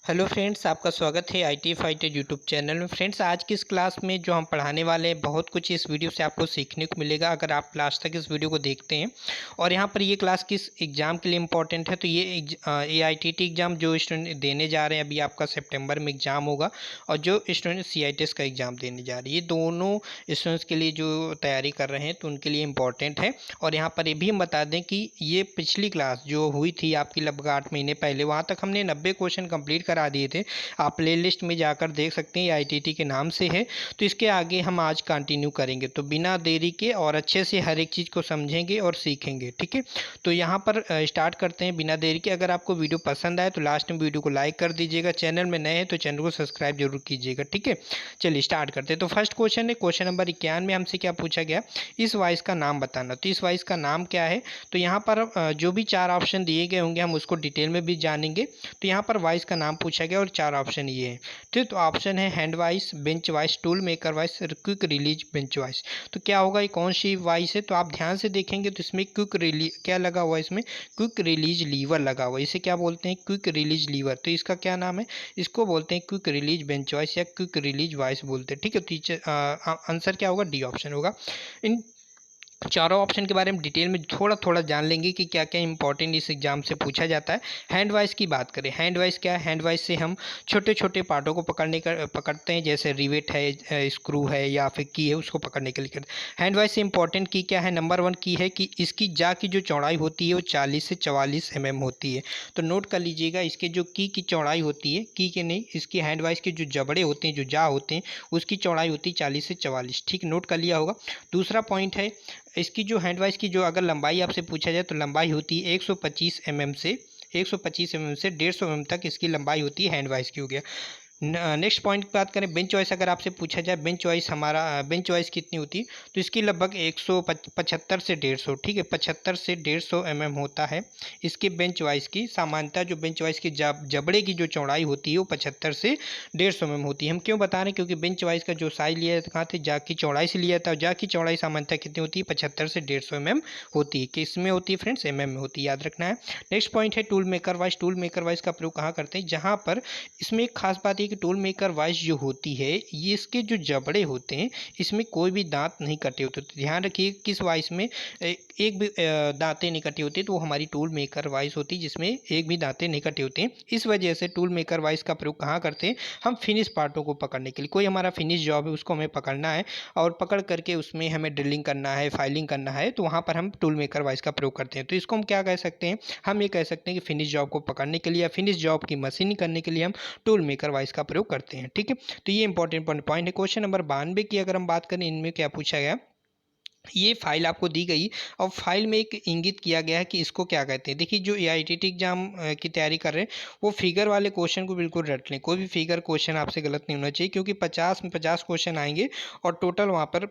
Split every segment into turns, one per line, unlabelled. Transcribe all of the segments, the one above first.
Hello friends, आपका स्वागत है IT फाइटर यूट्यूब चैनल में। फ्रेंड्स, आज की इस क्लास में जो हम पढ़ाने वाले हैं बहुत कुछ इस वीडियो से आपको सीखने को मिलेगा अगर आप लास्ट तक इस वीडियो को देखते हैं। और यहाँ पर ये क्लास किस एग्ज़ाम के लिए इम्पोर्टेंट है, तो ये AITT एग्ज़ाम जो स्टूडेंट देने जा रहे हैं, अभी आपका सितंबर में एग्ज़ाम होगा। और जो स्टूडेंट CITES का एग्ज़ाम देने जा रहे हैं, ये दोनों स्टूडेंट्स के लिए जो तैयारी कर रहे हैं तो उनके लिए इम्पोर्टेंट है। और यहाँ पर ये भी हम बता दें कि ये पिछली क्लास जो हुई थी आपकी लगभग 8 महीने पहले, वहाँ तक हमने 90 क्वेश्चन कंप्लीट करा दिए थे। आप प्ले लिस्ट में जाकर देख सकते हैं, ITT के नाम से है। तो इसके आगे हम आज कंटिन्यू करेंगे, तो बिना देरी के और अच्छे से हर एक चीज़ को समझेंगे और सीखेंगे। ठीक है, तो यहाँ पर स्टार्ट करते हैं बिना देरी के। अगर आपको वीडियो पसंद आए तो लास्ट में वीडियो को लाइक कर दीजिएगा। चैनल में नए हैं तो चैनल को सब्सक्राइब जरूर कीजिएगा। ठीक है, चलिए स्टार्ट करते हैं। तो फर्स्ट क्वेश्चन है, क्वेश्चन नंबर 51 में हमसे क्या पूछा गया, इस वॉइस का नाम बताना। तो इस वॉइस का नाम क्या है, तो यहाँ पर जो भी 4 ऑप्शन दिए गए होंगे हम उसको डिटेल में भी जानेंगे। तो यहाँ पर वॉइस का नाम पूछा गया और 4 ऑप्शन ये है। ठीक, तो ऑप्शन है hand voice, bench voice, tool maker voice, quick release bench voice. तो क्या होगा, ये कौन सी वॉइस है, तो आप ध्यान से देखेंगे तो इसमें क्विक रिलीज क्या लगा हुआ है, इसमें क्विक रिलीज लीवर लगा हुआ है। इसे क्या बोलते हैं, क्विक रिलीज लीवर। तो इसका क्या नाम है, इसको बोलते हैं क्विक रिलीज बेंच वॉइस या क्विक रिलीज वॉइस बोलते हैं। ठीक है, तो आंसर क्या होगा, डी ऑप्शन होगा। इन चारों ऑप्शन के बारे में डिटेल में थोड़ा थोड़ा जान लेंगे कि क्या क्या इंपॉर्टेंट इस एग्जाम से पूछा जाता है। हैंड वाइस की बात करें, हैंड वाइस क्या है, हैंड वाइस से हम छोटे छोटे पार्टों को पकड़ते हैं, जैसे रिवेट है, स्क्रू है या फिर की है, उसको पकड़ने के लिए करते हैं। हैंड वाइस से इंपॉर्टेंट की क्या है, नंबर 1 की है कि इसकी जा की जो चौड़ाई होती है वो 40 से 44 mm होती है। तो नोट कर लीजिएगा, इसके जो की चौड़ाई होती है, की के नहीं, इसकी हैंड वाइस के जो जबड़े होते हैं, जो जा होते हैं, उसकी चौड़ाई होती है 40 से 44। ठीक, नोट कर लिया होगा। दूसरा पॉइंट है, इसकी जो हैंडवाइस की जो अगर लंबाई आपसे पूछा जाए तो लंबाई होती है 125 mm से 150 mm तक इसकी लंबाई होती है, हैंडवाइस की हो गया। नेक्स्ट पॉइंट की बात करें, बेंच वॉइस अगर आपसे पूछा जाए, बेंच वॉइस कितनी होती है, तो इसकी लगभग 175 से 150। ठीक है, 75 से 150 mm होता है इसके बेंच वॉइस की। सामान्यतः जो बेंच वॉइस की जबड़े की जो चौड़ाई होती है वो 75 से 150 mm होती है। हम क्यों बता रहे हैं, क्योंकि बेंच वॉइस का जो साइज लिया जाता कहाँ थे, जा की चौड़ाई से लिया जाता है। जा की चौड़ाई सामान्यतः कितनी होती है, 75 से 150 mm होती है। किस में होती है फ्रेंड्स, mm में होती है, याद रखना है। नेक्स्ट पॉइंट है tool maker voice. Tool maker voice का प्रयोग कहाँ करते हैं, जहाँ पर इसमें एक खास बात है कि टूल मेकर वॉइस जो होती है, ये इसके जो जबड़े होते हैं इसमें कोई भी दांत नहीं कटे होते। तो ध्यान रखिए किस वॉइस में एक भी दांतें नहीं कटी होती, तो वो हमारी टूल मेकर वॉइस होती है जिसमें एक भी दांतें नहीं कटे होते हैं। इस वजह से टूल मेकर वॉइस का प्रयोग कहाँ करते हैं, हम फिनिश पार्टों को पकड़ने के लिए। कोई हमारा फिनिश जॉब है उसको हमें पकड़ना है और पकड़ करके उसमें हमें ड्रिलिंग करना है, फाइलिंग करना है, तो वहाँ पर हम टूल मेकर वॉइस का प्रयोग करते हैं। तो इसको हम क्या कह सकते हैं, हम ये कह सकते हैं कि फिनिश जॉब को पकड़ने के लिए या फिनिश जॉब की मशीनिंग करने के लिए हम टूल मेकर वॉइस का प्रयोग करते हैं। ठीक है, तो ये इंपॉर्टेंट पॉइंट है। क्वेश्चन नंबर 92 की अगर हम बात करें, इनमें क्या पूछा गया, ये फाइल आपको दी गई और फाइल में एक इंगित किया गया है कि इसको क्या कहते हैं। देखिए, जो AITT एग्जाम की तैयारी कर रहे हैं वो फिगर वाले क्वेश्चन को बिल्कुल रट लें। कोई भी फिगर क्वेश्चन आपसे गलत नहीं होना चाहिए, क्योंकि 50 में 50 क्वेश्चन आएंगे और टोटल वहाँ पर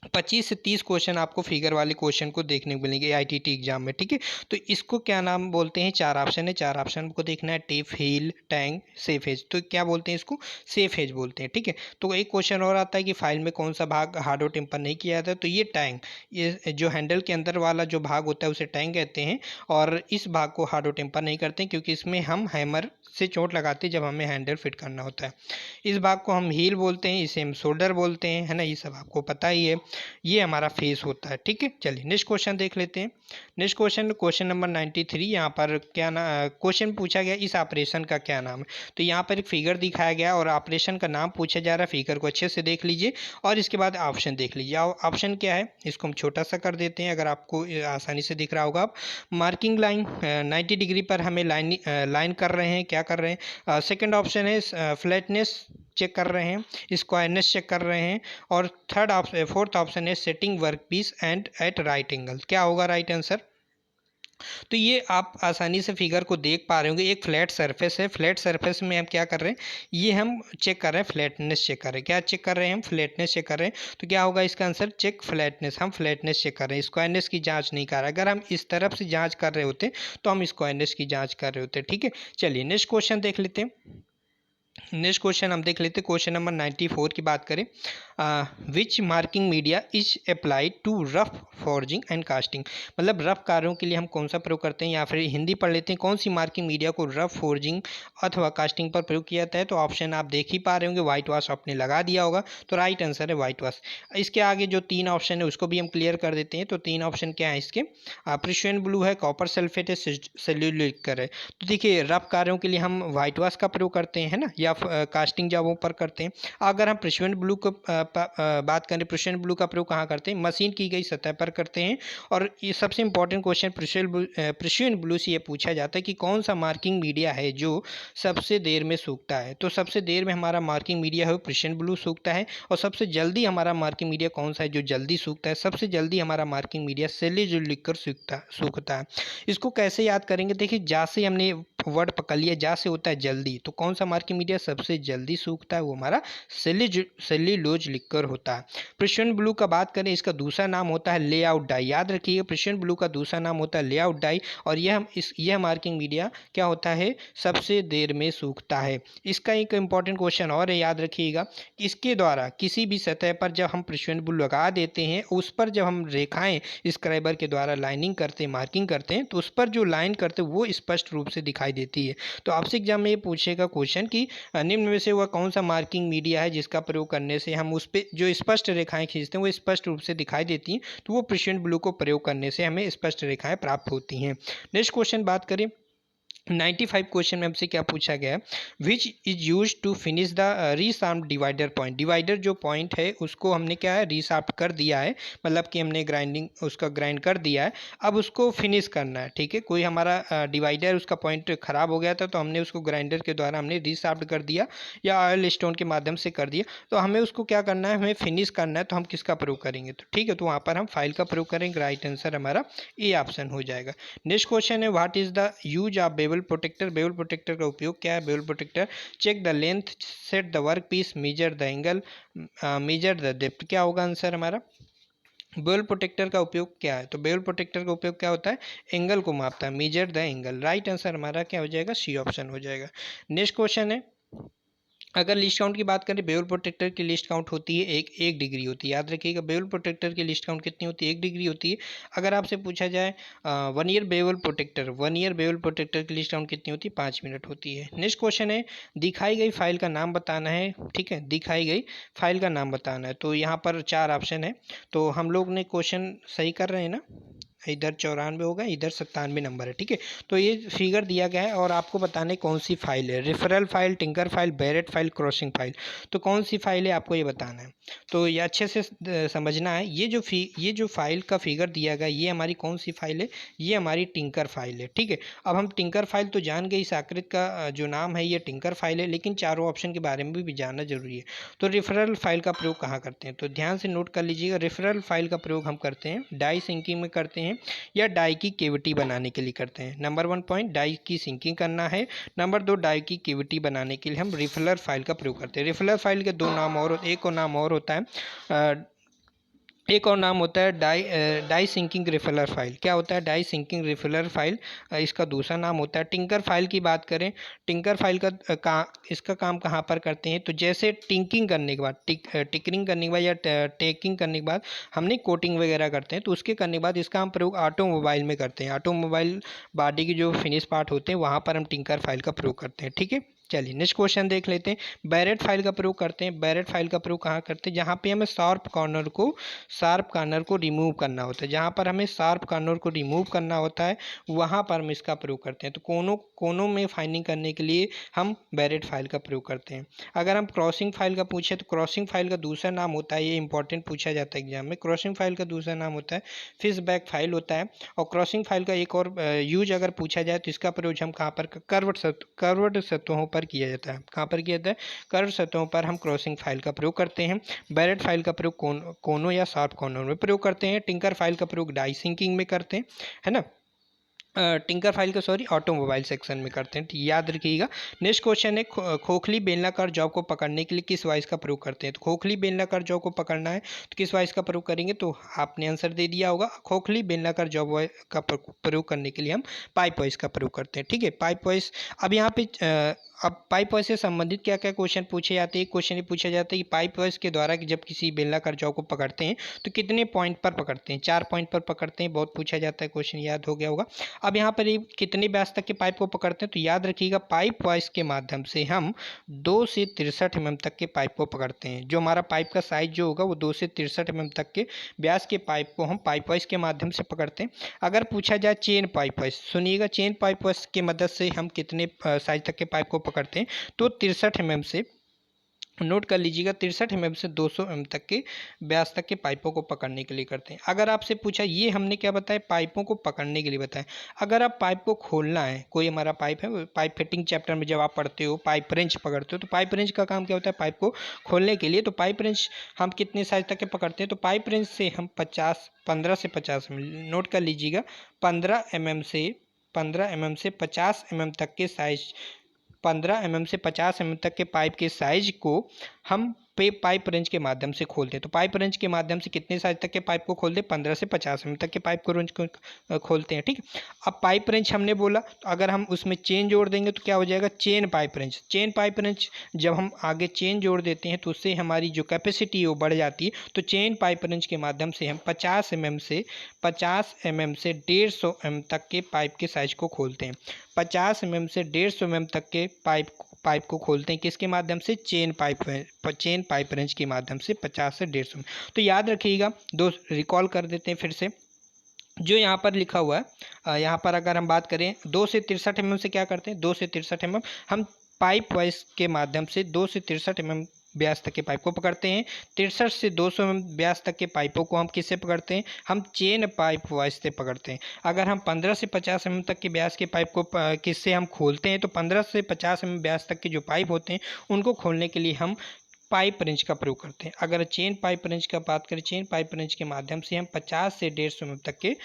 25 से 30 क्वेश्चन आपको फिगर वाले क्वेश्चन को देखने को मिलेंगे AITT एग्जाम में। ठीक है, तो इसको क्या नाम बोलते हैं, 4 ऑप्शन है, 4 ऑप्शन को देखना है, tip, heel, tang, safe edge. तो क्या बोलते हैं इसको, सेफ एज बोलते हैं। ठीक है, तो एक क्वेश्चन और आता है कि फाइल में कौन सा भाग हार्ड और टेम्पर नहीं किया जाता, तो ये टैंग, ये जो हैंडल के अंदर वाला जो भाग होता है उसे टैंग कहते हैं। और इस भाग को हार्ड और टेम्पर नहीं करते हैं, क्योंकि इसमें हम हैमर से चोट लगाते हैं जब हमें हैंडल फिट करना होता है। इस भाग को हम हील बोलते हैं, इसे हम शोल्डर बोलते हैं, है ना, ये सब आपको पता ही है। ये हमारा फेस होता है। ठीक है, चलिए नेक्स्ट क्वेश्चन देख लेते हैं। Next question, question number 93। यहाँ पर क्या ना क्वेश्चन पूछा गया, इस ऑपरेशन का क्या नाम है। तो यहाँ पर एक फिगर दिखाया गया और ऑपरेशन का नाम पूछा जा रहा है। फिगर को अच्छे से देख लीजिए और इसके बाद ऑप्शन देख लीजिए। ऑप्शन क्या है, इसको हम छोटा सा कर देते हैं, अगर आपको आसानी से दिख रहा होगा। आप मार्किंग लाइन 90 डिग्री पर हमें लाइन कर रहे हैं, क्या कर रहे हैं। सेकेंड ऑप्शन है फ्लैटनेस चेक कर रहे हैं, स्क्वायरनेस चेक कर रहे हैं। और फोर्थ ऑप्शन है setting work piece and at right angle. क्या होगा राइट आंसर, तो ये आप आसानी से फिगर को देख पा रहे होंगे। एक फ्लैट सरफेस है, फ्लैट सरफेस में हम क्या कर रहे हैं, ये हम चेक कर रहे हैं, फ्लैटनेस चेक कर रहे हैं। क्या चेक कर रहे हैं, हम फ्लैटनेस चेक कर रहे हैं। तो क्या होगा इसका आंसर, चेक फ्लैटनेस, हम फ्लैटनेस चेक कर रहे हैं, स्क्वायरनेस की जांच नहीं कर रहे। अगर हम इस तरफ से जांच कर रहे होते तो हम स्क्वायरनेस की जांच कर रहे होते। ठीक है, चलिए नेक्स्ट क्वेश्चन देख लेते हैं। नेक्स्ट क्वेश्चन हम देख लेते हैं, क्वेश्चन नंबर 94 की बात करें। Which marking media is applied to rough forging and casting, मतलब रफ कार्यों के लिए हम कौन सा प्रयोग करते हैं, या फिर हिंदी पढ़ लेते हैं, कौन सी मार्किंग मीडिया को रफ फॉर्जिंग अथवा कास्टिंग पर प्रयोग किया जाता है। तो ऑप्शन आप देख ही पा रहे होंगे, व्हाइट वॉश आपने लगा दिया होगा, तो राइट आंसर है व्हाइट वॉश। इसके आगे जो 3 ऑप्शन है उसको भी हम क्लियर कर देते हैं। तो 3 ऑप्शन क्या है इसके, प्रिशियन ब्लू है, कॉपर सल्फेट है, सेल्यूलिक है। तो देखिए रफ कार्यों के लिए हम व्हाइट वॉश का प्रयोग करते हैं ना, या कास्टिंग जॉबों पर करते हैं। अगर हम प्रिशियन ब्लू को बात करें, प्रिशियन ब्लू का प्रयोग कहाँ करते हैं, मशीन की गई सतह पर करते हैं। और ये सबसे इंपॉर्टेंट क्वेश्चन प्रिशियन ब्लू से ये पूछा जाता है कि कौन सा मार्किंग मीडिया है जो सबसे देर में सूखता है। तो सबसे देर में हमारा मार्किंग मीडिया है वो प्रिशियन ब्लू सूखता है। और सबसे जल्दी हमारा मार्किंग मीडिया कौन सा है जो जल्दी सूखता है, सबसे जल्दी हमारा मार्किंग मीडिया सेल्यूलोइड सूखता है। इसको कैसे याद करेंगे, देखिए जा से हमने वर्ड पकड़ लिया, जा से होता है जल्दी, तो कौन सा मार्किंग मीडिया सबसे जल्दी सूखता है, वो हमारा सेल्यूलोज लिक्कर होता है। प्रिशियन ब्लू का बात करें, इसका दूसरा नाम होता है लेआउट डाई, याद रखिए प्रिशियन ब्लू का दूसरा नाम होता है लेआउट डाई। और यह मार्किंग मीडिया क्या होता है, सबसे देर में सूखता है। इसका एक इंपॉर्टेंट क्वेश्चन और है, याद रखिएगा, इसके द्वारा किसी भी सतह पर जब हम प्रिशियन ब्लू लगा देते हैं, उस पर जब हम रेखाएं स्क्राइबर के द्वारा लाइनिंग करते हैं, मार्किंग करते हैं, तो उस पर जो लाइन करते हैं वो स्पष्ट रूप से दिखाई देती है। तो आपसे एग्जाम में ये पूछेगा क्वेश्चन कि निम्न में से वह कौन सा मार्किंग मीडिया है जिसका प्रयोग करने से हम उस पर जो स्पष्ट रेखाएं खींचते हैं वो स्पष्ट रूप से दिखाई देती हैं। तो वो प्रिशियन ब्लू को प्रयोग करने से हमें स्पष्ट रेखाएं प्राप्त होती हैं। नेक्स्ट क्वेश्चन बात करें, 95 क्वेश्चन में हमसे क्या पूछा गया है, which is use to finish the resharp divider point. Divider जो पॉइंट है उसको हमने क्या है, रीशार्प कर दिया है, मतलब कि हमने उसका ग्राइंड कर दिया है, अब उसको फिनिश करना है। ठीक है, कोई हमारा डिवाइडर उसका पॉइंट खराब हो गया था तो हमने उसको ग्राइंडर के द्वारा हमने रीशार्प कर दिया या ऑयल स्टोन के माध्यम से कर दिया, तो हमें उसको क्या करना है, हमें फिनिश करना है। तो हम किसका प्रयोग करेंगे, तो ठीक है, तो वहाँ पर हम फाइल का प्रयोग करेंगे। राइट आंसर हमारा ए ऑप्शन हो जाएगा। नेक्स्ट क्वेश्चन है, what is the use of bevel protractor. Bevel protractor का उपयोग क्या है, bevel protractor check the length, set the work piece, measure the angle, measure the depth. क्या होगा आंसर हमारा, बेवल प्रोटेक्टर का उपयोग क्या है, तो बेवल प्रोटेक्टर का उपयोग क्या होता है, एंगल को मापता है, major the angle. Right answer हमारा क्या हो जाएगा, सी ऑप्शन हो जाएगा। नेक्स्ट क्वेश्चन है, अगर लिस्ट काउंट की बात करें, बेवल प्रोटेक्टर की लिस्ट काउंट होती है एक डिग्री होती है, याद रखिएगा बेवल प्रोटेक्टर की लिस्ट काउंट कितनी होती है, 1 डिग्री होती है। अगर आपसे पूछा जाए 1 ईयर बेवल प्रोटेक्टर की लिस्ट काउंट कितनी होती है, 5 मिनट होती है। नेक्स्ट क्वेश्चन है, दिखाई गई फाइल का नाम बताना है। ठीक है, दिखाई गई फाइल का नाम बताना है। तो यहाँ पर 4 ऑप्शन है, तो हम लोग ने क्वेश्चन सही कर रहे हैं ना, इधर 94 होगा, इधर 97 नंबर है। ठीक है, तो ये फिगर दिया गया है और आपको बताने कौन सी फाइल है, referral file, tinker file, barrett file, crossing file. तो कौन सी फाइल है आपको ये बताना है। तो ये अच्छे से समझना है, ये जो फाइल का फिगर दिया गया ये हमारी कौन सी फाइल है, ये हमारी टिंकर फाइल है। ठीक है, अब हम टिंकर फाइल तो जान गए, इस आकृति का जो नाम है ये टिंकर फाइल है, लेकिन चारों ऑप्शन के बारे में भी जानना जरूरी है। तो रेफरल फाइल का प्रयोग कहाँ करते हैं, तो ध्यान से नोट कर लीजिएगा, रेफरल फाइल का प्रयोग हम करते हैं डाई सिंकिंग में करते हैं या डाई की केविटी बनाने के लिए करते हैं। नंबर 1 पॉइंट, डाई की सिंकिंग करना है। नंबर 2, डाई की केविटी बनाने के लिए हम रिफिलर फाइल का प्रयोग करते हैं। रिफिलर फाइल के 2 नाम और, एक और नाम और होता है, एक और नाम होता है डाई सिंकिंग रिफिलर फाइल। क्या होता है डाई सिंकिंग रिफिलर फाइल, इसका दूसरा नाम होता है। टिंकर फाइल की बात करें, टिंकर फाइल इसका काम कहाँ पर करते हैं, तो जैसे टिंकिंग करने के बाद, टिकरिंग करने के बाद या टेकिंग करने के बाद हमने कोटिंग वगैरह करते हैं, तो उसके करने के बाद इसका हम प्रयोग ऑटोमोबाइल में करते हैं। ऑटोमोबाइल बॉडी की जो फिनिश पार्ट होते हैं वहाँ पर हम टिंकर फाइल का प्रयोग करते हैं। ठीक है, चलिए नेक्स्ट क्वेश्चन देख लेते हैं। बैरेट फाइल का प्रयोग करते हैं। बैरेट फाइल का प्रयोग कहाँ करते हैं, जहाँ पे हमें शार्प कॉर्नर को रिमूव करना होता है, जहाँ पर हमें शार्प कॉर्नर को रिमूव करना होता है वहाँ पर हम इसका प्रयोग करते हैं। तो कोनों में फाइंडिंग करने के लिए हम बैरेट फाइल का प्रयोग करते हैं। अगर हम क्रॉसिंग फाइल का पूछे तो क्रॉसिंग फाइल का दूसरा नाम होता है, ये इंपॉर्टेंट पूछा जाता है एग्जाम में, क्रॉसिंग फाइल का दूसरा नाम होता है फिश बैक फाइल होता है। और क्रॉसिंग फाइल का एक और यूज अगर पूछा जाए तो इसका प्रयोग हम कहाँ पर, कर्व्ड सतहों पर किया जाता है। कहाँ पर किया जाता है, कर्व सतहों पर हम क्रॉसिंग फाइल का प्रयोग करते हैं। बैरेट फाइल का प्रयोग कोनों या शार्प कॉर्नर में प्रयोग करते हैं। टिंकर फाइल का प्रयोग डाई सिंकिंग में करते हैं, है ना, टिंकर फाइल का ऑटोमोबाइल सेक्शन में करते हैं, याद रखिएगा। नेक्स्ट क्वेश्चन है, खोखली बेलनाकार जॉब को पकड़ने के लिए किस वाइस का प्रयोग करते हैं। तो खोखली बेलनाकार जॉब को पकड़ना है तो किस वाइस का प्रयोग करेंगे, तो आपने आंसर दे दिया होगा। खोखली बेलनाकार जॉब का प्रयोग करने के लिए हम पाइप वाइस का प्रयोग करते हैं। ठीक है, पाइप वाइस। अब यहाँ पे अब पाइप वॉइस से संबंधित क्या क्या क्वेश्चन पूछे जाते हैं। एक क्वेश्चन ये पूछा जाता है कि पाइप वॉइस के द्वारा कि जब किसी बेलनाकार जौ को पकड़ते हैं तो कितने पॉइंट पर पकड़ते हैं। 4 पॉइंट पर पकड़ते हैं। बहुत पूछा जाता है, क्वेश्चन याद हो गया होगा। अब यहाँ पर ये कितने व्यास तक के पाइप को पकड़ते हैं, तो याद रखिएगा पाइप वॉइस के माध्यम से हम 2 से 63 mm तक के पाइप को पकड़ते हैं। जो हमारा पाइप का साइज जो होगा वो 2 से 63 mm तक के व्यास के पाइप को हम पाइप वॉइस के माध्यम से पकड़ते हैं। अगर पूछा जाए चेन पाइप वॉइस, सुनिएगा, चेन पाइप वॉइस की मदद से हम कितने साइज तक के पाइप को पकड़ते हैं, तो 63 mm से, नोट कर लीजिएगा, 63 mm से 200 mm तक के व्यास तक के पाइपों को पकड़ने के लिए करते हैं। अगर आपसे पूछा, ये हमने क्या बताया, पाइपों को पकड़ने के लिए बताया। अगर आप पाइप को खोलना है, कोई हमारा पाइप है, पाइप फिटिंग चैप्टर में जब आप पढ़ते हो पाइप रेंच पकड़ते हो, तो पाइप रेंच का काम क्या होता है, पाइप को खोलने के लिए। तो पाइप रेंच हम कितने साइज तक के पकड़ते हैं, तो पाइप रेंच से हम 15 से 50 mm, नोट कर लीजिएगा, 15 mm से 50 mm तक के साइज, 15 mm से 50 mm तक के पाइप के साइज को हम पाइप रेंच के माध्यम से खोलते हैं। तो पाइप रेंच के माध्यम से कितने साइज तक के पाइप को खोलते हैं, 15 से 50 mm तक के पाइप को रेंच को खोलते हैं। ठीक है, अब पाइप रेंच हमने बोला, तो अगर हम उसमें चेन जोड़ देंगे तो क्या हो जाएगा, chain pipe wrench. Chain pipe wrench जब हम आगे चेन जोड़ देते हैं तो उससे हमारी जो कैपेसिटी है वो बढ़ जाती है। तो चेन पाइप रेंच के माध्यम से हम 50 mm से 150 mm तक के पाइप के साइज को खोलते हैं। 50 mm से 150 mm तक के पाइप को खोलते हैं, किसके माध्यम से, चेन पाइप रेंच के माध्यम से 50 से 150 में। तो याद रखिएगा, दो रिकॉल कर देते हैं फिर से जो यहाँ पर लिखा हुआ है। यहाँ पर अगर हम बात करें 2 से 63 mm से क्या करते हैं, 2 से 63 mm हम पाइप वॉइस के माध्यम से 2 से 63 mm व्यास तक के पाइप को पकड़ते हैं। 63 से 200 mm व्यास तक के पाइपों को हम किससे पकड़ते हैं, हम चेन पाइप वॉइस से पकड़ते हैं। अगर हम 15 से 50 mm तक के व्यास के पाइप को किससे हम खोलते हैं, तो 15 से 50 mm व्यास तक के जो पाइप होते हैं उनको खोलने के लिए हम पाइप रेंच का प्रयोग करते हैं। अगर चेन पाइप रेंच का बात करें, चेन पाइप रेंच के माध्यम से हम 50 से 150 mm तक के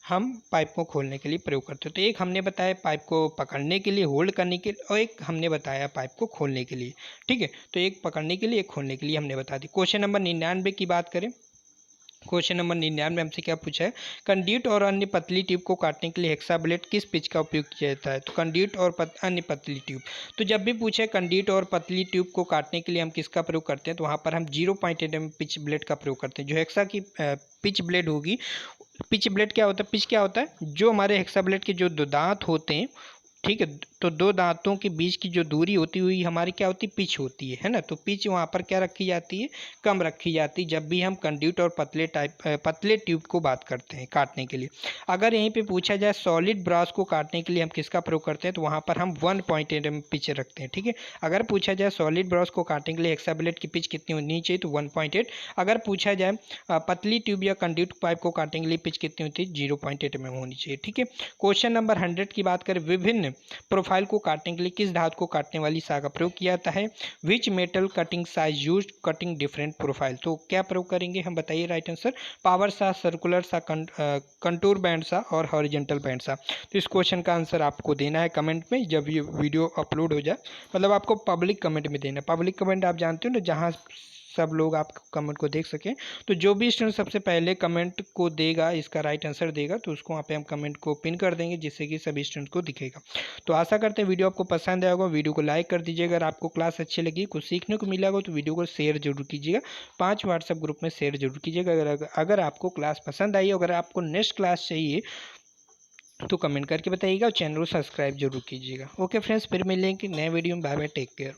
हम पाइप को खोलने के लिए प्रयोग करते हैं। तो एक हमने बताया पाइप को पकड़ने के लिए, होल्ड करने के लिए, और एक हमने बताया पाइप को खोलने के लिए। ठीक है, तो एक पकड़ने के लिए, एक खोलने के लिए हमने बता दी। क्वेश्चन नंबर 99 की बात करें, क्वेश्चन नंबर 99 हमसे क्या पूछा है, कंड्यूट और अन्य पतली ट्यूब को काटने के लिए हेक्सा ब्लेड किस पिच का उपयोग किया जाता है। तो कंड्यूट और अन्य पतली ट्यूब, तो जब भी पूछे कंड्यूट और पतली ट्यूब को काटने के लिए हम किसका प्रयोग करते हैं, तो वहाँ पर हम 0.8 mm पिच ब्लेड का प्रयोग करते हैं। जो हेक्सा की पिच ब्लेड होगी, पिच ब्लेड क्या होता है, पिच क्या होता है, जो हमारे हेक्सा ब्लेड के जो दो दांत होते हैं, ठीक है, तो दो दांतों के बीच की जो दूरी होती हुई हमारी क्या होती है, पिच होती है ना। तो पिच वहाँ पर क्या रखी जाती है, कम रखी जाती है, जब भी हम कंड्यूट और पतले ट्यूब को बात करते हैं काटने के लिए। अगर यहीं पे पूछा जाए सॉलिड ब्रास को काटने के लिए हम किसका प्रयोग करते हैं, तो वहाँ पर हम 1.8 mm पिच रखते हैं। ठीक है, अगर पूछा जाए सॉलिड ब्रास को काटने के लिए हेक्सा ब्लेड की पिच कितनी होनी चाहिए, तो 1.8। अगर पूछा जाए पतली ट्यूब या कंड्यूट पाइप को काटने के लिए पिच कितनी होती है, 0.8 mm होनी चाहिए। ठीक है, क्वेश्चन नंबर 100 की बात करें, विभिन्न प्रोफाइल को काटने के लिए किस धातु को काटने वाली सा का प्रयोग किया जाता है, which metal cutting size use cutting different profile. तो क्या प्रयोग करेंगे हम, बताइए राइट आंसर, पावर सा, सर्कुलर सा, कंटूर बैंड सा और हॉरिजॉन्टल बैंड सा। तो इस क्वेश्चन का आंसर आपको देना है कमेंट में, जब ये वीडियो अपलोड हो जाए, मतलब आपको पब्लिक कमेंट में देना है। पब्लिक कमेंट आप जानते हो ना, जहाँ सब लोग आप कमेंट को देख सकें। तो जो भी स्टूडेंट सबसे पहले कमेंट को देगा, इसका राइट आंसर देगा, तो उसको वहाँ पे हम कमेंट को पिन कर देंगे, जिससे कि सभी स्टूडेंट को दिखेगा। तो आशा करते हैं वीडियो आपको पसंद आया होगा। वीडियो को लाइक कर दीजिएगा। अगर आपको क्लास अच्छी लगी, कुछ सीखने को मिला होगा, तो वीडियो को शेयर जरूर कीजिएगा। 5 व्हाट्सएप ग्रुप में शेयर जरूर कीजिएगा। अगर आपको क्लास पसंद आई, अगर आपको नेक्स्ट क्लास चाहिए, तो कमेंट करके बताइएगा और चैनल को सब्सक्राइब जरूर कीजिएगा। ओके फ्रेंड्स, फिर मिलेंगे नए वीडियो में। Bye bye, take care.